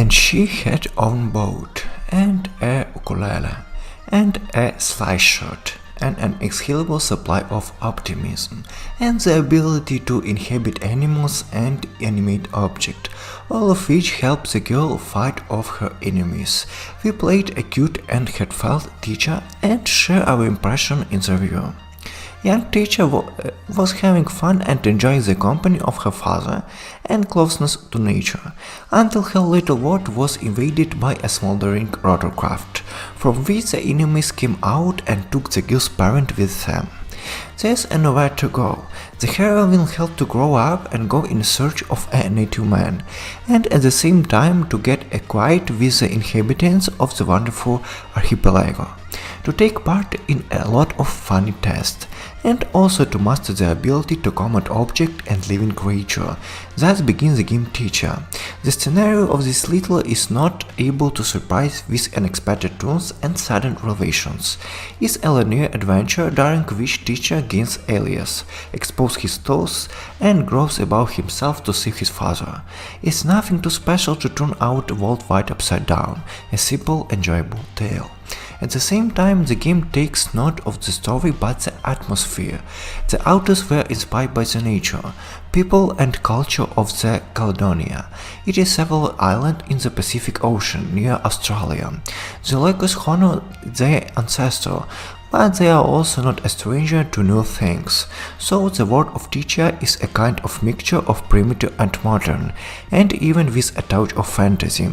and she had own boat, and a ukulele, and a sweatshirt, and an inexhaustible supply of optimism, and the ability to inhabit animals and animate objects, all of which helped the girl fight off her enemies. We played a cute and heartfelt Tchia and share our impression in the review. Young Tchia was having fun and enjoying the company of her father and closeness to nature, until her little world was invaded by a smoldering rotorcraft, from which the enemies came out and took the girl's parent with them. There's nowhere to go. The heroine had to grow up and go in search of a native man, and at the same time to get acquainted with the inhabitants of the wonderful archipelago, to take part in a lot of funny tests, and also to master the ability to command object and living creature. Thus begins the game Tchia. The scenario of this little is not able to surprise with unexpected turns and sudden revelations. It's a linear adventure during which Tchia gains alias, exposes his thoughts, and grows above himself to save his father. It's nothing too special to turn out worldwide upside down, a simple, enjoyable tale. At the same time, the game takes note of the story but the atmosphere. The authors were inspired by the nature, people and culture of the Caledonia. It is several island in the Pacific Ocean near Australia. The locals honor their ancestor, but they are also not a stranger to new things. So the world of Tchia is a kind of mixture of primitive and modern, and even with a touch of fantasy.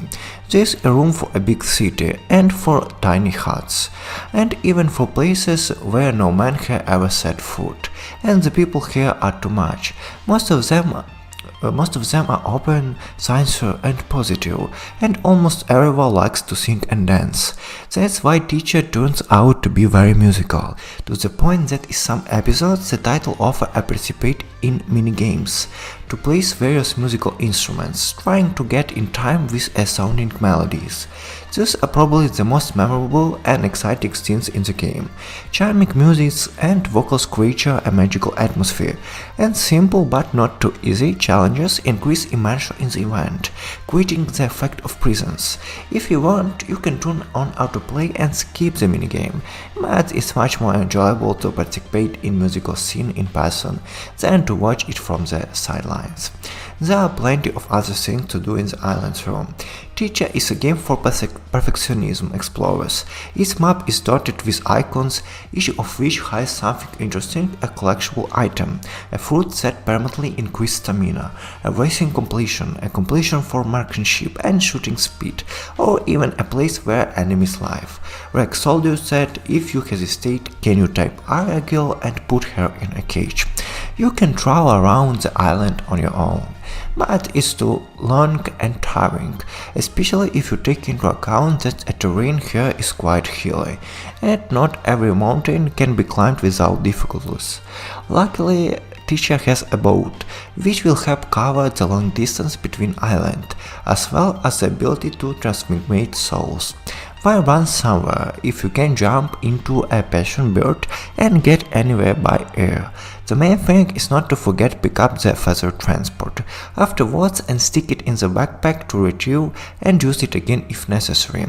There is a room for a big city, and for tiny huts, and even for places where no man has ever set foot, and the people here are too much. Most of them are open, sincere and positive, and almost everyone likes to sing and dance. That's why Tchia turns out to be very musical, to the point that in some episodes the title offer a participate in minigames, to play various musical instruments, trying to get in time with sounding melodies. These are probably the most memorable and exciting scenes in the game. Charming music and vocals create a magical atmosphere, and simple but not too easy challenges increase immersion in the event, creating the effect of presence. If you want, you can turn on autoplay and skip the minigame, but it's much more enjoyable to participate in musical scene in person than to watch it from the sidelines. There are plenty of other things to do in the island's room. Tchia is a game for perfectionism explorers. Its map is dotted with icons, each of which has something interesting: a collectible item, a fruit that permanently increases stamina, a racing completion, a completion for marksmanship and shooting speed, or even a place where enemies live. Rex Soldier said, if you hesitate, can you type Aragil and put her in a cage? You can travel around the island on your own, but it's too long and tiring, especially if you take into account that the terrain here is quite hilly, and not every mountain can be climbed without difficulties. Luckily, Tchia has a boat, which will help cover the long distance between islands, as well as the ability to transmit souls. Why run somewhere if you can jump into a passion bird and get anywhere by air? The main thing is not to forget pick up the feather transport afterwards and stick it in the backpack to retrieve and use it again if necessary.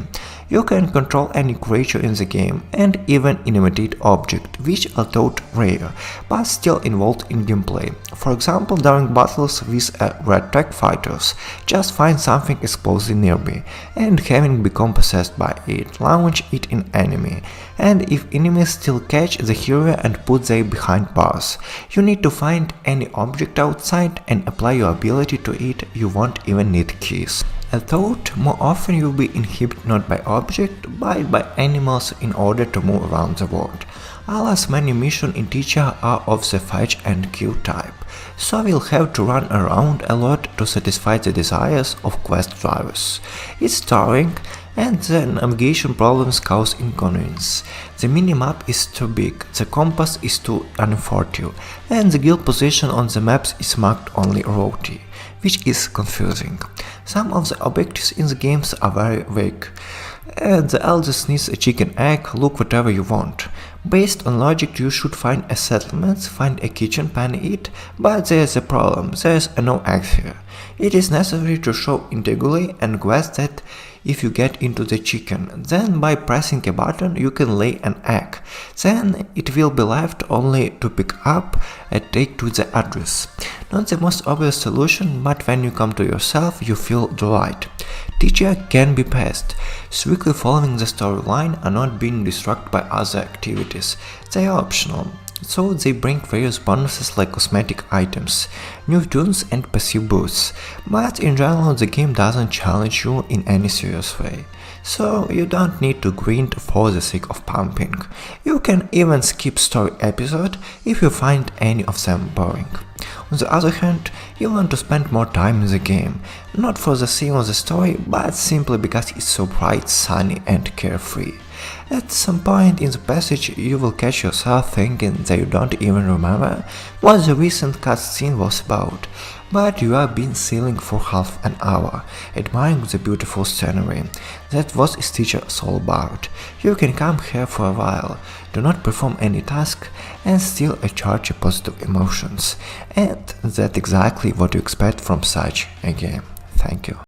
You can control any creature in the game and even imitate objects, which are thought rare, but still involved in gameplay. For example, during battles with red tech fighters, just find something explosive nearby, and having become possessed by it, launch it in enemy, and if enemies still catch the hero and put them behind bars, you need to find any object outside and apply your ability to it. You won't even need keys. Although more often you'll be inhibited not by object but by animals in order to move around the world. Alas, many missions in Tchia are of the fetch and kill type, so we'll have to run around a lot to satisfy the desires of quest drivers. It's tiring, and the navigation problems cause inconvenience. The minimap is too big, the compass is too uninformative, and the guild position on the maps is marked only roti, which is confusing. Some of the objectives in the games are very vague. The eldest needs a chicken egg, look whatever you want. Based on logic, you should find a settlement, find a kitchen, pan it, but there's a problem, there's no egg here. It is necessary to show integrally and quest that if you get into the chicken, then by pressing a button you can lay an egg. Then it will be left only to pick up and take to the address. Not the most obvious solution, but when you come to yourself, you feel delight. Tchia can be passed, strictly following the storyline and not being distracted by other activities. They are optional, so they bring various bonuses like cosmetic items, new tunes and passive boosts, but in general the game doesn't challenge you in any serious way. So you don't need to grind for the sake of pumping. You can even skip story episode if you find any of them boring. On the other hand, you want to spend more time in the game, not for the sake of the story, but simply because it's so bright, sunny and carefree. At some point in the passage, you will catch yourself thinking that you don't even remember what the recent cutscene was about, but you have been sailing for half an hour, admiring the beautiful scenery. That was Tchia all about. You can come here for a while, do not perform any task, and still charge your positive emotions. And that's exactly what you expect from such a game. Thank you.